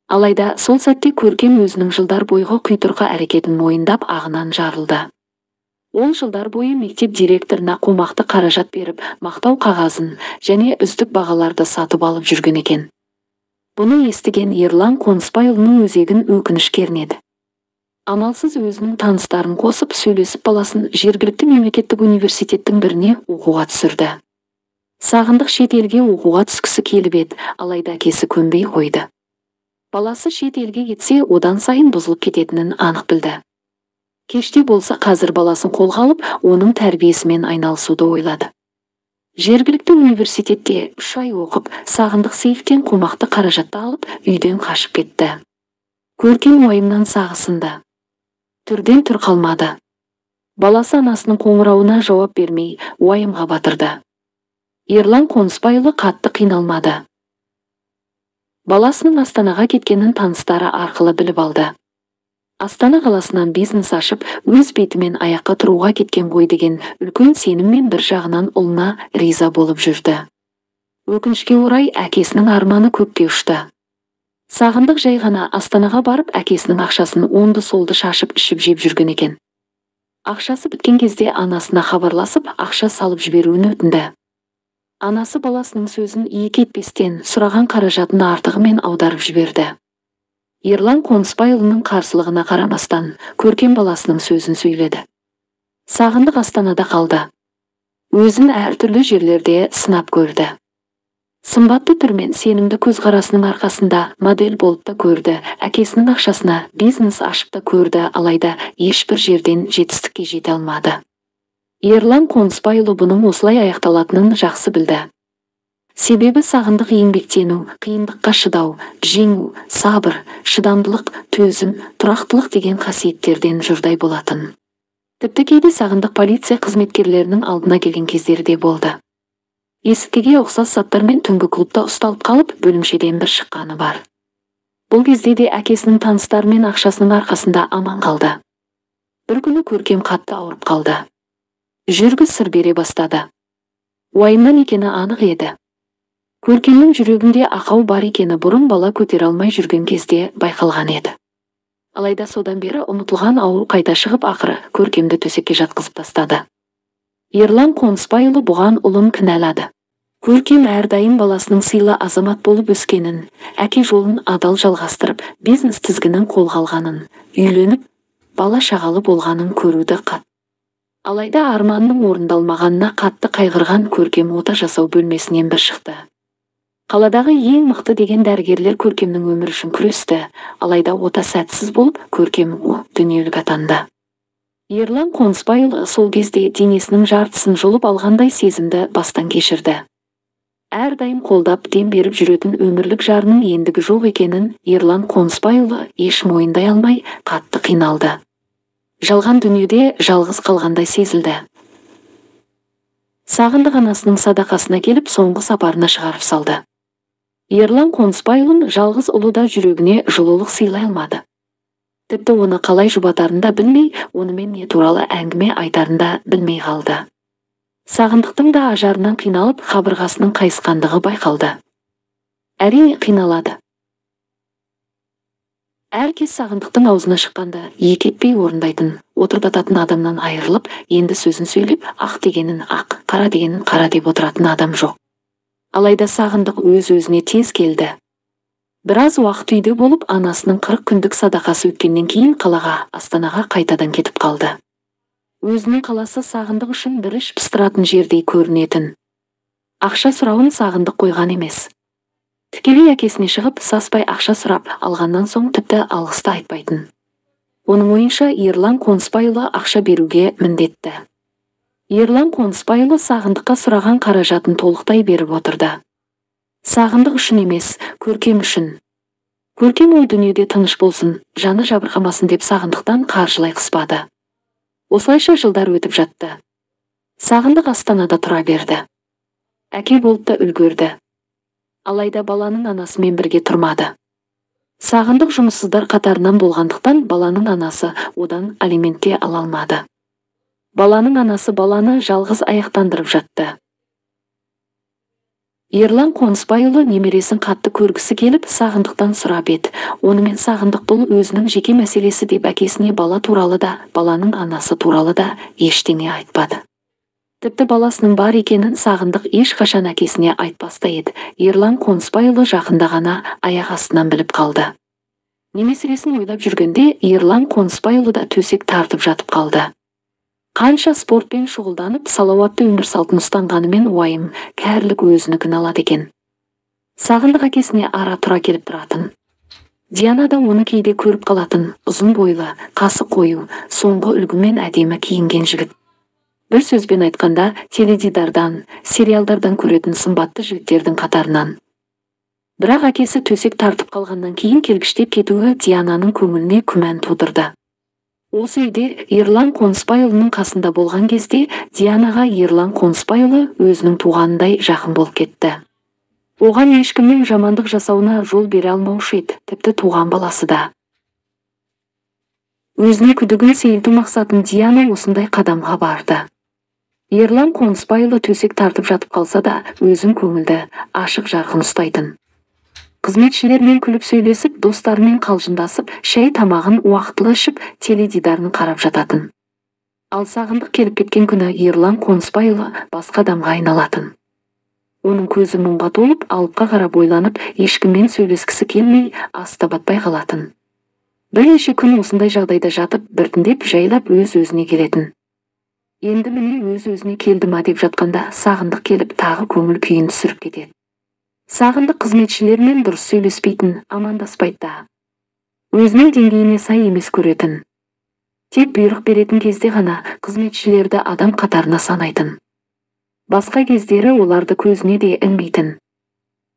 Алайда сол сәтте Көркем өзінің жылдар бойғы құйтырқы әрекетін мойындап ағынан жарылды. Ол жылдар бойы мектеп директорына қомақты қаражат беріп, мақтау қағазын және үздік бағаларды сатып алып жүрген екен. Бұны естіген Ерлан Қонысбайұлының өзегін өкініш кернеді. Амалсыз өзінің таныстарын қосып сөйлесіп баласын жергілікті мемлекеттік университеттің біріне оқуға түсірді. Сағындық шет елге оқуға түскісі келіп еді, алайда әкесі көнбей қойды. Баласы шет елге кетсе, одан сайын бұзылып кететінін анық білді. Кеште болса қазір баласын қолға алып, оның тәрбиесімен айналысуды ойлады. Жергілікті университетте 3 ай оқып, Сағындық сейфтен қомақты қаражатты алып, үйден қашып кетті. Көркем уайымнан сағысынды. Түрден түр қалмады. Баласы анасының қоңырауына жауап бермей, уайымға батырды. Ерлан Қонысбайұлы қатты қиналмады. Баласының Астанаға кеткенін таныстары арқылы біліп алды. Астана қаласынан бизнес ашып, өз бетімен аяққа тұруға кеткен ғой деген үлкен сеніммен бір жағынан ұлына риза болып жүрді. Өкінішке орай әкесінің арманы көкке ұшты. Сағындық жай ғана Астанаға барып, әкесінің ақшасын онды-солды шашып ішіп жеп жүрген екен. Ақшасы біткен кезде анасына хабарласып, ақша салып жіберуін өтінді. Анасы баласының сөзін екі етпестен сұраған қаражатын артығымен аударып жіберді. Ерлан Қонысбайұлының қарсылығына қарамастан, Көркем баласының сөзін сөйледі. Сағындық Астанада қалды. Өзін әртүрлі жерлерде сынап көрді. Сымбатты түрмен сенімді көзқарасының арқасында модель болып та көрді, әкесінің ақшасына бизнес ашып та көрді, алайда ешбір жерден жетістікке жете алмады. Ерлан Қонысбайұлы бұның осылай аяқталатынын жақсы білді. Себебі Сағындық еңбектену, қиындыққа шыдау, жеңу, сабыр, шыдамдылық, төзім, тұрақтылық деген қасиеттерден жұрдай болатын. Тіпті кейде Сағындық полиция қызметкерлерінің алдына келген кездерде болды. Есірткіге ұқсас заттармен түнгі клубта ұсталып қалып, бөлімшеден бір шыққаны бар. Бұл кезде де әкесінің таныстары мен ақшасының арқасында аман қалды. Бір күні Көркем қатты ауырып қалды. Жүрегі сыр бере бастады. Уайымнан екені анық еді. Көркемнің жүрегінде ақау бар екені бұрын бала көтере алмай жүрген кезде байқалған еді. Алайда содан бері ұмытылған ауру қайта шығып, ақыры Көркемді төсекке жатқызып тастады. Ерлан Қонысбайұлы бұған ұлын кінәлады. Көркем әрдайым баласының сыйлы азамат болып өскенін, әке жолын адал жалғастырып, бизнес тізгінін қолға алғанын, үйленіп, бала шағалы болғанын көруді қат. Алайда арманның орындалмағанына қатты қайғырған Көркем ота жасау бөлмесінен бір шықты. Қаладағы ең мықты деген дәрігерлер Көркемнің өмірі үшін күресті, алайда ота сәтсіз болып, Көркем дүниелік атанды. Ерлан Қонысбайұлы сол кезде денесінің жартысын жұлып алғандай сезімді бастан кешірді. Әрдайым қолдап дем беріп жүретін өмірлік жарының ендігі жоқ екенін Ерлан Қонысбайұлы еш мойындай алмай қатты қиналды. Жалған дүниеде жалғыз қалғандай сезілді. Сағындық анасының садақасына келіп, соңғы сапарына шығарып салды. Ерлан Қонысбайұлын жалғыз ұлы да жүрегіне жылулық сыйлай алмады. Тіпті оны қалай жұбатарын да білмей, онымен не туралы әңгіме айтарын да білмей қалды. Сағындықтың да ажарынан қиналып, қабырғасының қайысқандығы байқалды. Әрине қиналады. Әркез Сағындықтың аузына шыққанды екі етпей орындайтын, отырдататын адамнан айырылып, енді сөзін сөйлеп, ақ дегенін ақ, қара дегенін қара деп отыратын адам жоқ. Алайда Сағындық өз-өзіне тез келді. Біраз уақыт үйде болып, анасының 40 күндік садақасы өткеннен кейін қалаға, Астанаға қайтадан кетіп қалды. Өзінің қаласы Сағындық үшін бір іш пыстыратын жердей көрінетін. Ақша сұрауын Сағындық қойған емес. Тікелей әкесіне шығып, саспай ақша сұрап, алғаннан соң тіпті алғысты айтпайтын. Оның ойынша Ерлан Қонысбайұлы ақша беруге міндетті. Ерлан Қонысбайұлы Сағындыққа сұраған қаражатын толықтай беріп отырды. Сағындық үшін емес, Көркем үшін. Көркем ой дүниеде тыныш болсын, жаны жабырқамасын деп Сағындықтан қаржылай қыспады. Осылайша жылдар өтіп жатты. Сағындық Астанада тұра берді. Әке болып та үлгерді. Алайда баланың анасымен бірге тұрмады. Сағындық жұмыссыздар қатарынан болғандықтан баланың анасы одан алиментте ала алмады. Баланың анасы баланы жалғыз аяқтандырып жатты. Ерлан Қонысбайұлы немересін қатты көргісі келіп, Сағындықтан сұрап еді. Онымен Сағындық бұл өзінің жеке мәселесі деп әкесіне бала туралы да, баланың анасы туралы да ештеңе айтпады. Тіпті баласының бар екенін Сағындық ешқашан әкесіне айтпастай еді. Ерлан Қонысбайұлы жақында ғана аяқ астынан біліп қалды. Немесіресін ойлап жүргенде Ерлан Қонысбайұлы да төсек тартып жатып қалды. Қанша спортпен шұғылданып, салауатты өмір салтын ұстанғанымен уайым, кәрілік өзінікін алады екен. Сағындық әкесіне ара тұра келіп тұратын. Диана да оны кейде көріп қалатын, ұзын бойлы, қасы қою, соңғы үлгімен әдемі киінген жігіт. Бір сөзбен айтқанда, теледидардан, сериалдардан көретін сымбатты жігіттердің қатарынан. Бірақ әкесі төсек тартып қалғаннан кейін келгіштеп кетуі Диананың көңіліне күмән тудырды. Осы үйде Ерлан Қонысбайұлының қасында болған кезде Дианаға Ерлан Қонысбайұлы өзінің туғанындай жақын болып кетті. Оған ешкімнің жамандық жасауына жол бере алмаушы еді, тіпті туған баласы да. Өзіне күдігін сейілту мақсатын Диана осындай қадамға барды. Ерлан Қонысбайұлы төсек тартып жатып қалса да, өзін көңілді, ашық жарқын ұстайтын. Қызметшілермен күліп сөйлесіп, достарымен қалжыңдасып, шай тамағын уақытылы ішіп, теледидарын қарап жататын. Ал Сағындық келіп кеткен күні Ерлан Қонысбайұлы басқа адамға айналатын. Оның көзі мұңға толып, алыпқа қарап ойланып, ешкіммен сөйлескісі келмей, асты батпай қалатын. Бірнеше күн осындай жағдайда жатып, біртіндеп жайлап өз-өзіне келетін. Енді міне өз-өзіне келді ма деп жатқанда Сағындық келіп тағы көңіл күйін түсіріп кетеді. Сағындық қызметшілермен дұрыс сөйлеспейтін, амандаспайды да. Өзінің деңгейіне сай емес көретін. Тек бұйрық беретін кезде ғана қызметшілерді адам қатарына санайтын. Басқа кездері оларды көзіне де ілмейтін.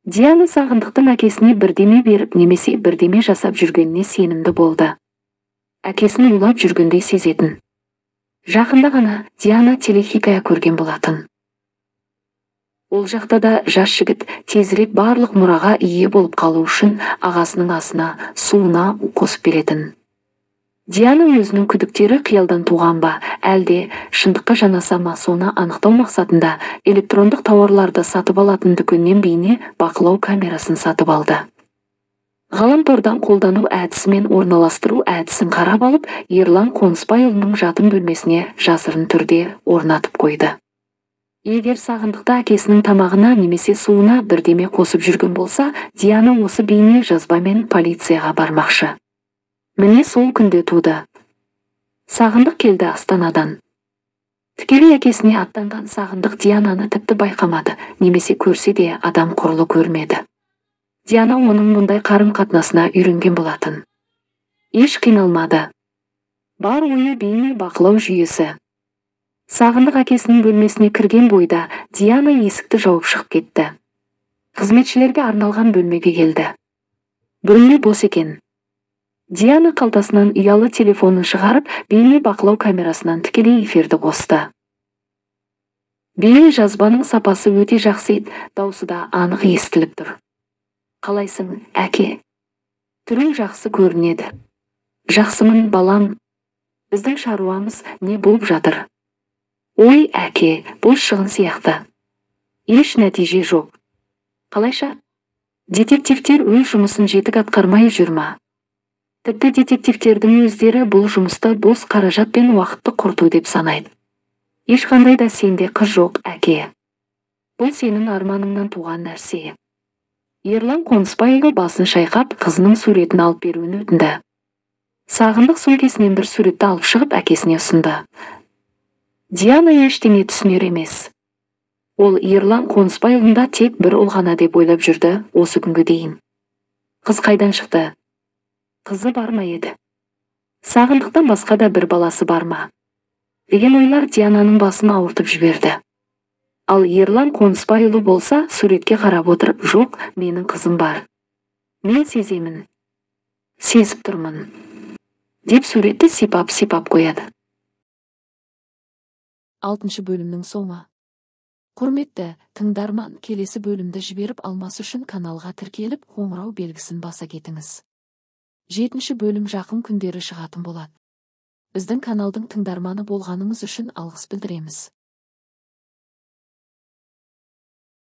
Диана Сағындықтың әкесіне бірдеме беріп немесе бірдеме жасап жүргеніне сенімді болды. Әкесін улап жүргендей сезетін. Жақында ғана Диана телехикая көрген болатын. Ол жақта да жас жігіт тезірек барлық мұраға ие болып қалу үшін ағасының асына, суына қосып беретін. Диана өзінің күдіктері қиялдан туған ба, әлде шындыққа жанаса ма, соны анықтау мақсатында электрондық тауарларды сатып алатын дүкеннен бейне бақылау камерасын сатып алды. Ғаламтордан қолдану әдісімен орналастыру әдісін қарап алып, Ерлан Қонысбайұлының жатын бөлмесіне жасырын түрде орнатып қойды. Егер Сағындықта әкесінің тамағына немесе суына бірдеме қосып жүрген болса, Диана осы бейне жазбамен полицияға бармақшы. Міне сол күнде туды. Сағындық келді Астанадан. Тікелей әкесіне аттанған Сағындық Диананы тіпті байқамады, немесе көрсе де адам құрлы көрмеді. Диана оның мұндай қарым-қатынасына үйренген болатын. Еш қиналмады. Бар ойы бейне бақылау жүйесі. Сағындық әкесінің бөлмесіне кірген бойда Диана есікті жауып шығып кетті. Қызметшілерге арналған бөлмеге келді. Бөлме бос екен. Диана қалтасынан ұялы телефонын шығарып, бейне бақылау камерасынан тікелей эфирді қосты. Бейне жазбаның сапасы өте жақсы еді, даусы да анық естіліп тұр. Қалайсың, әке? Түрің жақсы көрінеді. Жақсымын, балам. Біздің шаруамыз не болып жатыр? Ой, әке, бұл шығын сияқты. Еш нәтиже жоқ. Қалайша? Детективтер өз жұмысын жетік атқармай жүр ма? Тіпті детективтердің өздері бұл жұмысты бос қаражат пен уақытты құрту деп санайды. Ешқандай да сенде қыз жоқ, әке. Бұл сенің арманыңнан туған нәрсе. Ерлан Қонысбайұлы басын шайқап, қызының суретін алып беруін өтінді. Сағындық сөмкесінен бір суретті алып шығып әкесіне ұсынды. Диана ештеңе түсінер емес. Ол Ерлан Қонысбайұлында тек бір ұл ғана деп ойлап жүрді осы күнге дейін. Қыз қайдан шықты? Қызы бар ма еді? Сағындықтан басқа да бір баласы бар ма? Деген ойлар Диананың басын ауыртып жіберді. Ал Ерлан Қонысбайұлы болса суретке қарап отырып, жоқ, менің қызым бар. Мен сеземін. Сезіп тұрмын. Деп суретті сипап қояды. 6 бөлімнің соңы. Құрметті тыңдарман, келесі бөлімді жіберіп алмас үшін каналға тіркеліп, қоңырау белгісін баса кетіңіз. 7 бөлім жақын күндері шығатын болады. Біздің каналдың тыңдарманы болғаныңыз үшін алғыс білдіреміз.